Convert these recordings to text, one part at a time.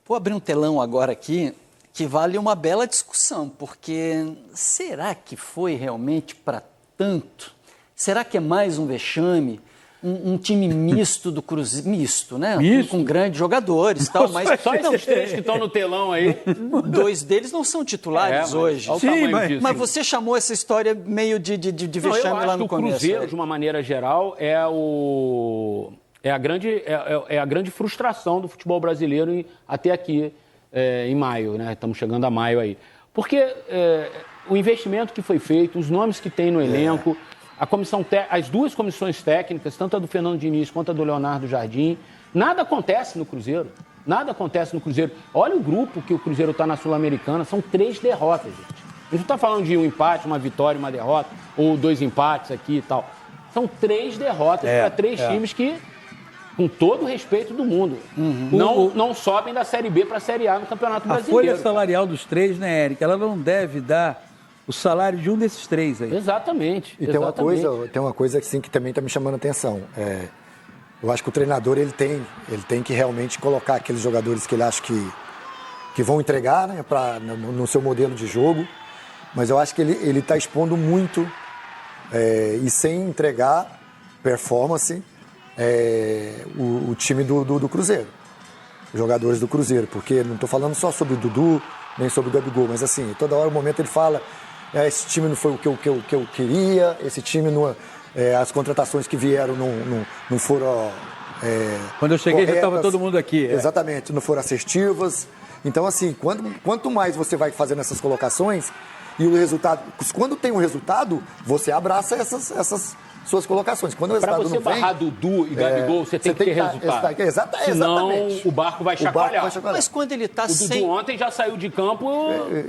Vou abrir um telão agora aqui que vale uma bela discussão, porque será que foi realmente para tanto? Será que é mais um vexame? Um time misto do Cruzeiro, misto, né? Misto? Com grandes jogadores e tal, mas Só esses três que estão no telão aí. dois deles não são titulares hoje. Olha o Sim, tamanho mas- disso. Mas você chamou essa história meio de Não, eu vexame acho lá que no o começo. Cruzeiro, de uma maneira geral, é a grande frustração do futebol brasileiro até aqui em maio, né? Estamos chegando a maio aí. Porque o investimento que foi feito, os nomes que tem no elenco, as duas comissões técnicas, tanto a do Fernando Diniz quanto a do Leonardo Jardim, nada acontece no Cruzeiro. Nada acontece no Cruzeiro. Olha o grupo que o Cruzeiro está na Sul-Americana, são 3 derrotas, gente. A gente não está falando de um empate, uma vitória, uma derrota, ou 2 empates aqui e tal. São 3 derrotas para 3 times que, com todo o respeito do mundo, não sobem da Série B para a Série A no Campeonato A Brasileiro. folha salarial dos 3, né, Érica? Ela não deve dar o salário de um desses 3 aí. Exatamente. E tem uma coisa assim, que também está me chamando a atenção. Eu acho que o treinador ele tem que realmente colocar aqueles jogadores que ele acha que vão entregar, né, no seu modelo de jogo. Mas eu acho que ele está expondo muito e sem entregar performance o time do Cruzeiro. Os jogadores do Cruzeiro. Porque não estou falando só sobre o Dudu, nem sobre o Gabigol, mas assim, toda hora, o momento ele fala, esse time não foi o que eu queria, esse time não... as contratações que vieram não foram Quando eu cheguei já estava corretas. todo mundo aqui. Exatamente, não foram assertivas. Então, assim, quanto mais você vai fazendo essas colocações e o resultado... Quando tem um resultado, você abraça essas suas colocações. Quando o Para resultado você não vem... barrar Dudu e Gabigol, você tem que ter resultado. Senão Exatamente. o barco vai chacoalhar. Mas quando ele está O Dudu sem... ontem já saiu de campo,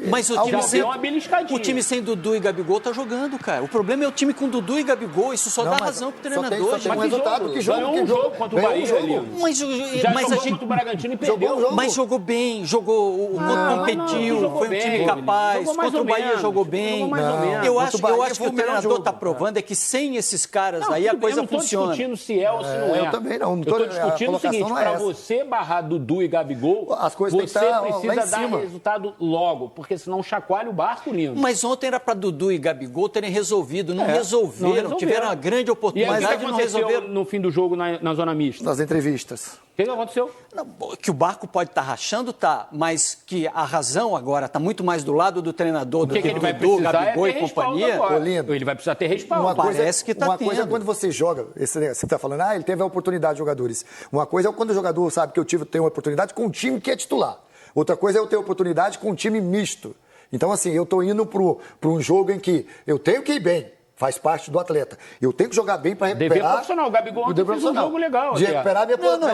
Mas o já time, deu sem... uma beliscadinha. o time sem Dudu e Gabigol tá jogando, cara. O problema é o time com Dudu e Gabigol. Isso só dá razão pro treinador, Só tem um Mas resultado. ganhou um jogo contra o Bahia ali. Mas Já a jogou gente... contra o Bragantino e Jogou perdeu. um jogo. Mas jogou bem, competiu, jogou foi um bem, time Rodrigo. capaz. Jogou mais Contra o ou Bahia menos. jogou bem. Jogou mais ou menos. Eu Contra acho, o Bahia eu acho que foi o o melhor treinador jogo. está provando é que sem esses caras aí a Tudo bem, coisa eu não tô funciona. discutindo se é ou se não é. Eu também não. Eu estou A discutindo o colocação seguinte, não é para essa. você barrar Dudu e Gabigol, As coisas têm que você estar lá precisa em dar cima. resultado logo, porque senão chacoalha o barco, lindo. Mas ontem era para Dudu e Gabigol terem resolvido. Não Não resolveram. resolveram. Tiveram uma grande E aí, o oportunidade que e não aconteceu resolveram. no fim do jogo na zona mista? Nas entrevistas. O que aconteceu? Não, que o barco pode estar rachando, tá, mas que a razão agora está muito mais do lado do treinador do O que que ele vai Dudu, precisar Gabigol é e ter respaldo companhia. agora. Lindo. Ele vai precisar ter respaldo. Parece que tá Uma coisa é tendo. quando você joga, você está falando, ele teve a oportunidade de jogadores. Uma coisa é quando o jogador sabe que eu tenho uma oportunidade com um time que é titular. Outra coisa é eu ter oportunidade com um time misto. Então, assim, eu estou indo para um jogo em que eu tenho que ir bem. Faz parte do atleta. Eu tenho que jogar bem para recuperar... Dever profissional. O Gabigol ontem fez um jogo legal. De até. recuperar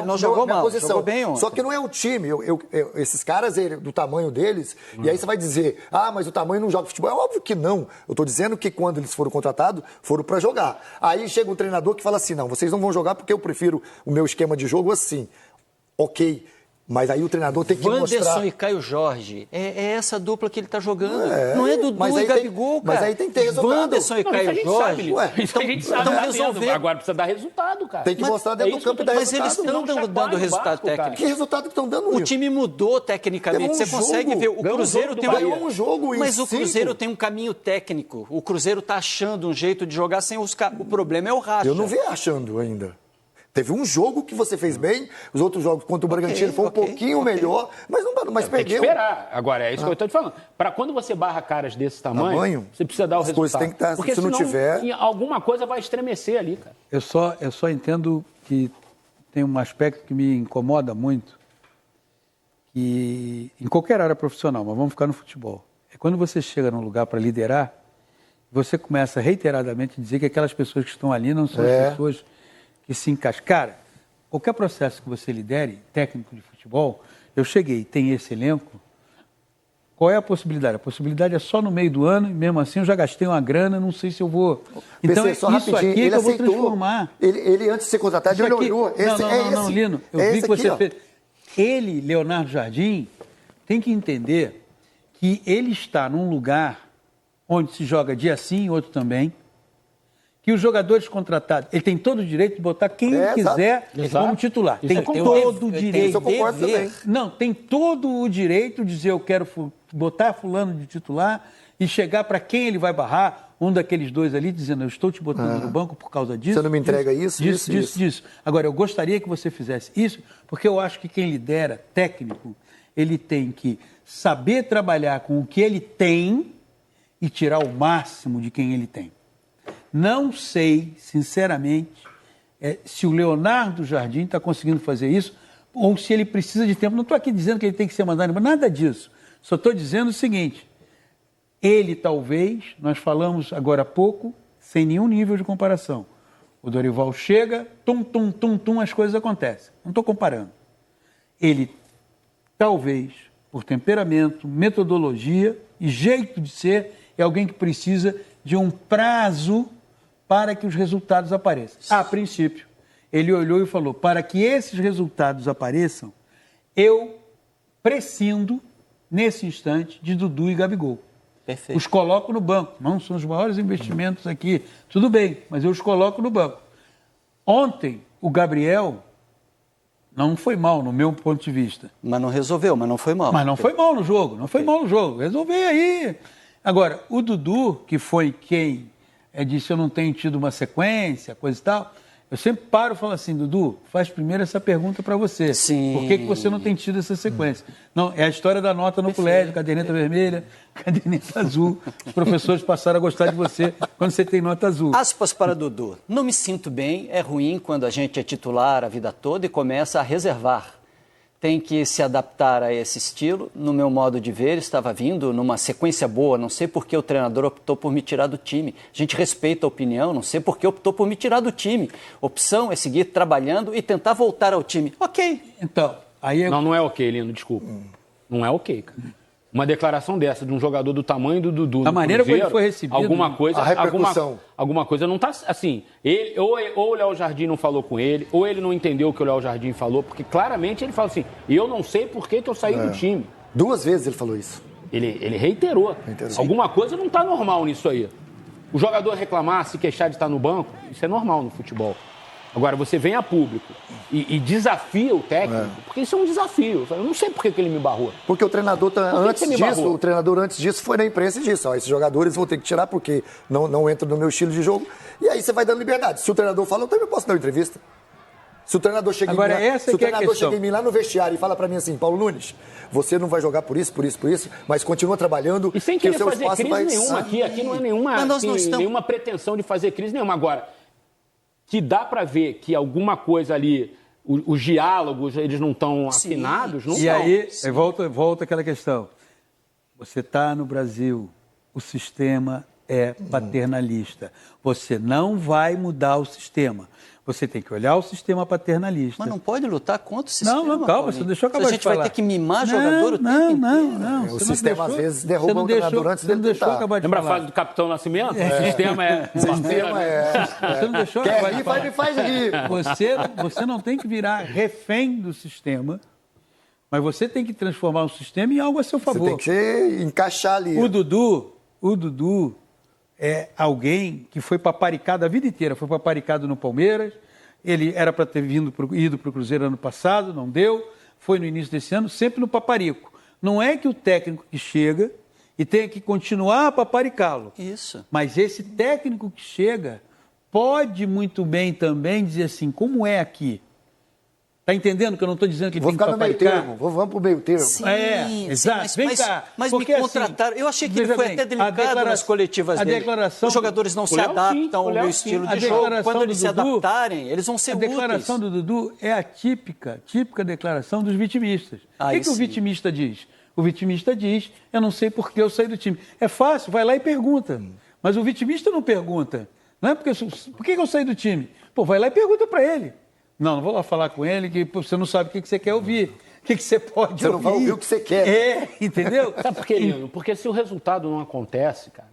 Não jogou minha mal, posição. jogou bem ontem. Só que não é o time. Esses caras, do tamanho deles, e aí você vai dizer, mas o tamanho não joga futebol. É óbvio que não. Eu estou dizendo que quando eles foram contratados, foram para jogar. Aí chega um treinador que fala assim, não, vocês não vão jogar porque eu prefiro o meu esquema de jogo assim. Ok. Mas aí o treinador tem que Wanderson mostrar... e Caio Jorge. É essa dupla que ele está jogando. Não é Dudu mas aí e Gabigol, mas cara. aí tem que ter resultado. Wanderson e Não, Caio isso a gente Jorge. sabe, Ué, isso a gente sabe. então tá resolver. tendo. Agora precisa dar resultado, cara. Tem que mostrar dentro do campo e dar Mas resultado. eles estão Não chacoalha dando o resultado barco, cara. técnico. Que resultado que estão dando, O Will? time mudou tecnicamente. Ganhou Você um consegue jogo. ver. O Ganhou um Cruzeiro jogo tem do uma... Bahia. Um jogo em Mas o 5. Cruzeiro tem um caminho técnico. O Cruzeiro está achando um jeito de jogar sem os caras. O problema é o racha. Eu não vi achando ainda. Teve um jogo que você fez bem, os outros jogos contra o Bragantino foi um pouquinho melhor, mas Tem que perdeu. esperar. Agora, é isso que eu estou te falando. Para quando você barra caras desse tamanho, você precisa dar o as resultado. coisas têm que estar- Porque se não senão, tiver- alguma coisa vai estremecer ali, cara. Eu só entendo que tem um aspecto que me incomoda muito, que em qualquer área profissional, mas vamos ficar no futebol. É quando você chega num lugar para liderar, você começa reiteradamente a dizer que aquelas pessoas que estão ali não são as pessoas que se encaixam. Cara, qualquer processo que você lidere, técnico de futebol, eu cheguei, tem esse elenco, qual é a possibilidade? A possibilidade é só no meio do ano, e mesmo assim eu já gastei uma grana, não sei se eu vou... Então, PC, é só isso rapidinho, aqui ele que eu vou aceitou. transformar. Ele, antes de ser contratado, ele Isso aqui- olhou. Não, Lino, eu vi que você ó. fez. Ele, Leonardo Jardim, tem que entender que ele está num lugar onde se joga dia sim, outro também, que os jogadores contratados, ele tem todo o direito de botar quem ele quiser como titular. Tem todo o direito. Isso eu concordo também. Não, tem todo o direito de dizer eu quero botar fulano de titular e chegar para quem ele vai barrar, um daqueles dois ali, dizendo eu estou te botando no banco por causa disso. Você não me entrega isso. Agora, eu gostaria que você fizesse isso, porque eu acho que quem lidera, técnico, ele tem que saber trabalhar com o que ele tem e tirar o máximo de quem ele tem. Não sei, sinceramente, se o Leonardo Jardim está conseguindo fazer isso ou se ele precisa de tempo. Não estou aqui dizendo que ele tem que ser mandado embora, nada disso. Só estou dizendo o seguinte, ele talvez, nós falamos agora há pouco, sem nenhum nível de comparação. O Dorival chega, as coisas acontecem. Não estou comparando. Ele, talvez, por temperamento, metodologia e jeito de ser, é alguém que precisa de um prazo para que os resultados apareçam. A princípio, ele olhou e falou, para que esses resultados apareçam, eu prescindo, nesse instante, de Dudu e Gabigol. Perfeito. Os coloco no banco. Não são os maiores investimentos aqui. Tudo bem, mas eu os coloco no banco. Ontem, o Gabriel não foi mal, no meu ponto de vista. Mas não resolveu, mas não foi mal. Mas não foi mal no jogo, não foi mal no jogo. Resolveu aí. Agora, o Dudu, que foi quem disse eu não tenho tido uma sequência, coisa e tal, eu sempre paro e falo assim, Dudu, faz primeiro essa pergunta para você. Sim. Por que você não tem tido essa sequência? Não, é a história da nota no colégio, caderneta vermelha, caderneta azul. Os professores passaram a gostar de você quando você tem nota azul. Aspas para Dudu. Não me sinto bem, é ruim quando a gente é titular a vida toda e começa a reservar. Tem que se adaptar a esse estilo. No meu modo de ver, estava vindo numa sequência boa. Não sei por que o treinador optou por me tirar do time. A gente respeita a opinião, não sei por que optou por me tirar do time. Opção é seguir trabalhando e tentar voltar ao time. Ok. Então, aí... Não é ok, Lino, desculpa. Não é ok, cara. Uma declaração dessa de um jogador do tamanho do Dudu. A maneira como ele foi recebido. Alguma coisa. A repercussão. Alguma coisa não está assim. Ou o Léo Jardim não falou com ele, ou ele não entendeu o que o Léo Jardim falou, porque claramente ele fala assim: eu não sei por que eu saí do time. 2 vezes ele falou isso. Ele reiterou. Alguma coisa não está normal nisso aí. O jogador reclamar, se queixar de estar no banco, isso é normal no futebol. Agora, você vem a público e desafia o técnico, porque isso é um desafio. Eu não sei por que ele me barrou. Porque o treinador, antes disso, foi na imprensa e disse, esses jogadores vão ter que tirar porque não entra no meu estilo de jogo. E aí você vai dando liberdade. Se o treinador fala, eu também posso dar uma entrevista. Se o treinador chega em mim lá no vestiário e fala pra mim assim, Paulo Nunes, você não vai jogar por isso, mas continua trabalhando. E sem querer fazer crise nenhuma aqui não é nenhuma pretensão de fazer crise nenhuma. Agora, que dá para ver que alguma coisa ali, os diálogos, eles não estão afinados, não e estão. E aí, volta aquela questão. Você está no Brasil, o sistema é paternalista. Você não vai mudar o sistema. Você tem que olhar o sistema paternalista. Mas não pode lutar contra o sistema. Não, calma, você deixou acabar de falar. A gente vai ter que mimar jogador o tempo inteiro. Não. O sistema, às vezes, derruba o treinador antes dele tentar. Lembra a fase do Capitão Nascimento? O sistema é... Você não deixou acabar de falar. Me faz aqui. Você não tem que virar refém do sistema, mas você tem que transformar o sistema em algo a seu favor. Você tem que encaixar ali. O Dudu é alguém que foi paparicado a vida inteira. Foi paparicado no Palmeiras. Ele era para ter ido para o Cruzeiro ano passado, não deu. Foi no início desse ano, sempre no paparico. Não é que o técnico que chega e tenha que continuar a paparicá-lo. Isso. Mas esse técnico que chega pode muito bem também dizer assim, como é aqui? Está entendendo que eu não estou dizendo que ele tem que paparicar? Vamos para o meio termo. Sim, exato. Vem cá. Mas porque, me contrataram. Eu achei que ele foi até delicado nas coletivas dele. Os jogadores não se adaptam ao meu estilo de jogo. Quando eles se adaptarem, eles vão ser úteis. A declaração do Dudu é a típica declaração dos vitimistas. O que o vitimista diz? O vitimista diz, eu não sei por que eu saí do time. É fácil, vai lá e pergunta. Mas o vitimista não pergunta. Não é por que eu saí do time? Pô, vai lá e pergunta para ele. Não vou lá falar com ele que você não sabe o que você quer ouvir. O que você pode ouvir. Você não vai ouvir o que você quer. Entendeu? Sabe por quê, Lino? Porque se o resultado não acontece, cara...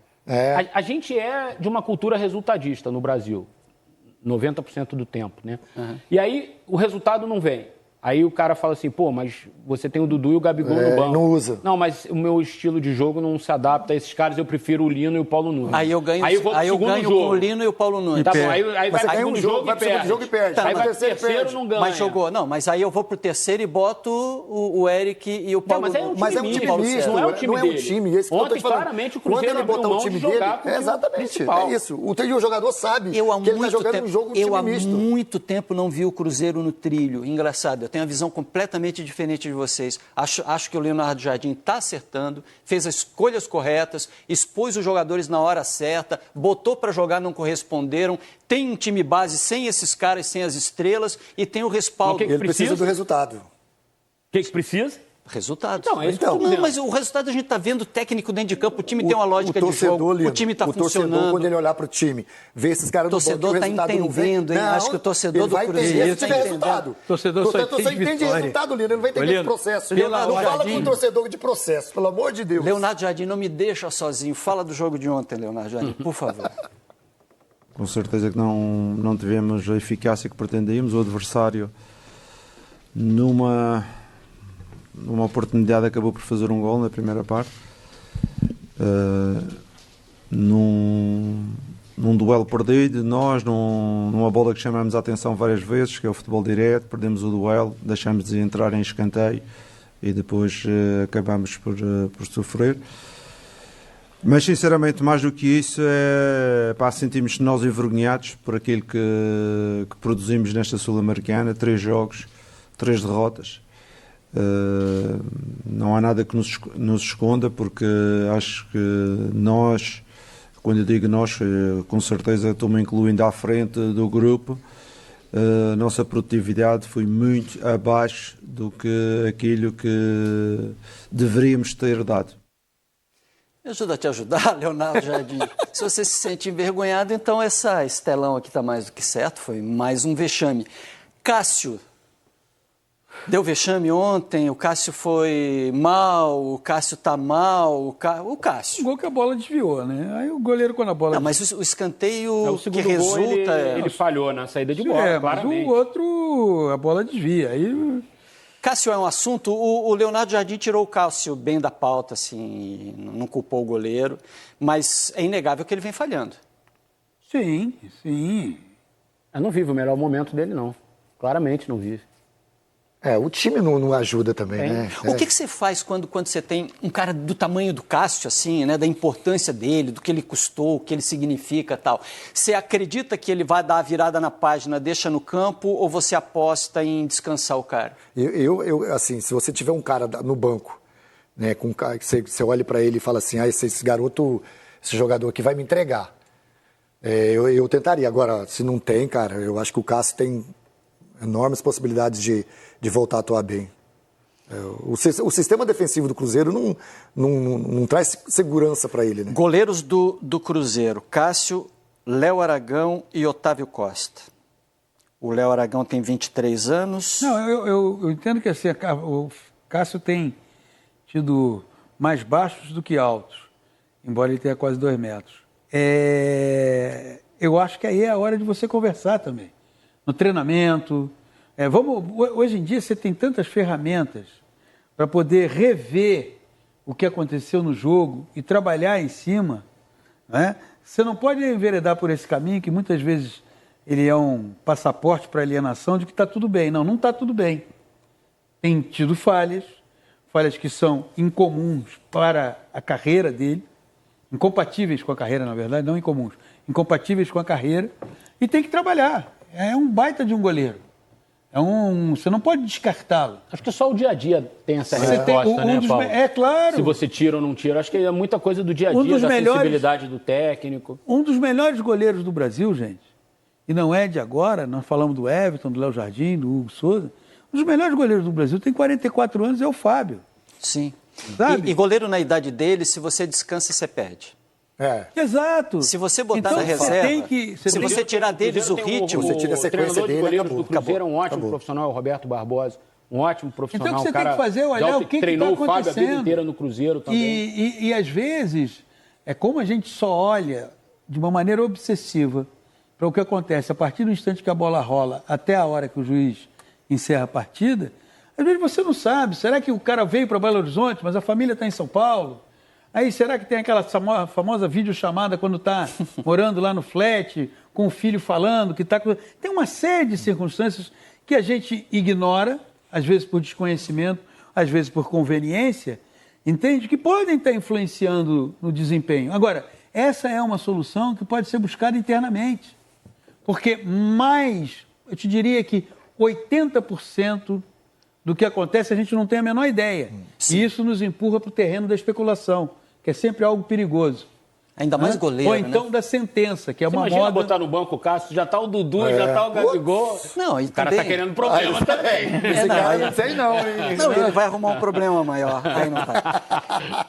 A gente é de uma cultura resultadista no Brasil. 90% do tempo, né? Uhum. E aí o resultado não vem. Aí o cara fala assim, pô, mas você tem o Dudu e o Gabigol no banco. Não usa. Não, mas o meu estilo de jogo não se adapta a esses caras, eu prefiro o Lino e o Paulo Nunes. Aí eu ganho, vou pro aí eu segundo ganho jogo. com o Lino e o Paulo Nunes. Tá bom, aí Mas vai você pro ganha segundo jogo vai pro segundo jogo e perde. Tá, Aí mas vai pro terceiro perde. não ganha. Mas jogou, não, mas aí eu vou pro terceiro e boto o Eric e o Paulo mas é um Nunes. Mas é um time Paulo misto, César. não é o time um dele. time. Esse que eu tô Ontem, te falando. claramente, o Quando Cruzeiro ele botar abriu o mão time de dele, jogar com o time exatamente, principal. é isso. O jogador sabe Eu há que ele tá muito jogando tempo, um jogo eu time há misto. muito tempo não vi o Cruzeiro no trilho. Engraçado, eu tenho uma visão completamente diferente de vocês. Acho que o Leonardo Jardim está acertando, fez as escolhas corretas, expôs os jogadores na hora certa, botou para jogar, não corresponderam. Tem um time base sem esses caras, sem as estrelas, e tem o respaldo. Ele precisa do resultado. O que precisa? Resultados. Então, é isso que eu tô Não, dizendo. mas o resultado a gente está vendo, o técnico dentro de campo, o time tem uma lógica de torcedor, jogo, Lino, o time está O torcedor, funcionando. quando ele olhar para o time, ver esses caras no banco, Torcedor o tá resultado não vem. entendendo, hein? Acho que o torcedor ele do vai Cruzeiro entender se tá tiver entendendo. resultado. Torcedor só entende entende vitória. resultado, Lino. Ele não vai entender de processo. Leonardo Não fala Jardim. com o torcedor de processo, pelo amor de Deus. Leonardo Jardim, não me deixa sozinho. Fala do jogo de ontem, Leonardo Jardim, por favor. Com certeza que não tivemos a eficácia que pretendíamos. O adversário, numa oportunidade, acabou por fazer um gol na primeira parte. Num duelo perdido, nós, numa bola que chamamos a atenção várias vezes, que é o futebol direto, perdemos o duelo, deixamos de entrar em escanteio e depois acabamos por sofrer. Mas sinceramente, mais do que isso, sentimos nós envergonhados por aquilo que produzimos nesta Sul-Americana. 3 jogos, 3 derrotas. Não há nada que nos esconda, porque acho que nós, quando eu digo nós, com certeza estou-me incluindo à frente do grupo, a nossa produtividade foi muito abaixo do que aquilo que deveríamos ter dado. Me ajuda a te ajudar, Leonardo Jardim. Se você se sente envergonhado, então esse telão aqui está mais do que certo, foi mais um vexame. Cássio, deu vexame ontem, o Cássio foi mal, o Cássio está mal, o Cássio. Um gol que a bola desviou, né? Aí o goleiro, quando a bola... Não, mas o escanteio O que segundo gol, resulta... ele falhou na saída de bola, mas claramente. o outro, a bola desvia. Aí... Cássio é um assunto, o Leonardo Jardim tirou o Cássio bem da pauta, assim, não culpou o goleiro, mas é inegável que ele vem falhando. Sim. Eu não vive o melhor momento dele, não. Claramente não vive. O time não ajuda também, né? O que você faz quando você tem um cara do tamanho do Cássio, assim, né, da importância dele, do que ele custou, o que ele significa e tal? Você acredita que ele vai dar a virada na página, deixa no campo, ou você aposta em descansar o cara? Assim, se você tiver um cara no banco, né, com um cara que você olha para ele e fala assim, esse garoto, esse jogador aqui vai me entregar. Eu tentaria. Agora, se não tem, cara, eu acho que o Cássio tem enormes possibilidades de voltar a atuar bem. O sistema defensivo do Cruzeiro não traz segurança para ele, né? Goleiros do Cruzeiro, Cássio, Léo Aragão e Otávio Costa. O Léo Aragão tem 23 anos. Não, eu entendo que assim, o Cássio tem tido mais baixos do que altos, embora ele tenha quase 2 metros. Eu acho que aí é a hora de você conversar também. No treinamento. Hoje em dia você tem tantas ferramentas para poder rever o que aconteceu no jogo e trabalhar em cima. Né? Você não pode enveredar por esse caminho que muitas vezes ele é um passaporte para alienação de que está tudo bem. Não está tudo bem. Tem tido falhas que são incomuns para a carreira dele, incompatíveis com a carreira, na verdade, não incomuns, incompatíveis com a carreira, e tem que trabalhar. É um baita de um goleiro. Você não pode descartá-lo. Acho que só o dia a dia tem essa resposta, né, Paulo? É claro. Se você tira ou não tira. Acho que é muita coisa do dia a dia, da sensibilidade do técnico. Um dos melhores goleiros do Brasil, gente, e não é de agora, nós falamos do Everton, do Léo Jardim, do Hugo Souza. Um dos melhores goleiros do Brasil tem 44 anos, é o Fábio. Sim. Sabe? E goleiro na idade dele, se você descansa, você perde. Exato. Se você botar então, na reserva, se você tirar deles o ritmo... Você tira a sequência dele, goleiro acabou. do Cruzeiro é um ótimo profissional, o Roberto Barbosa. Um ótimo profissional. Então o que você tem que fazer é olhar o que treinou está o Fábio a vida acontecendo. inteira no Cruzeiro também. E às vezes, é como a gente só olha de uma maneira obsessiva para o que acontece a partir do instante que a bola rola até a hora que o juiz encerra a partida, às vezes você não sabe, será que o cara veio para Belo Horizonte, mas a família está em São Paulo? Aí será que tem aquela famosa videochamada quando está morando lá no flat, com o filho falando, que está... Tem uma série de circunstâncias que a gente ignora, às vezes por desconhecimento, às vezes por conveniência, entende? Que podem estar influenciando no desempenho. Agora, essa é uma solução que pode ser buscada internamente. Porque eu te diria que 80% do que acontece a gente não tem a menor ideia. Sim. E isso nos empurra para o terreno da especulação, que é sempre algo perigoso. Ainda mais goleiro, Ou então né? da sentença, que é Você uma imagina moda... botar no banco o Cássio, já tá o Dudu, já tá o Gabigol. Não, e o cara também... tá querendo problema também. Esse cara, não sei não, hein? Não, ele vai arrumar um problema maior. Aí não tá.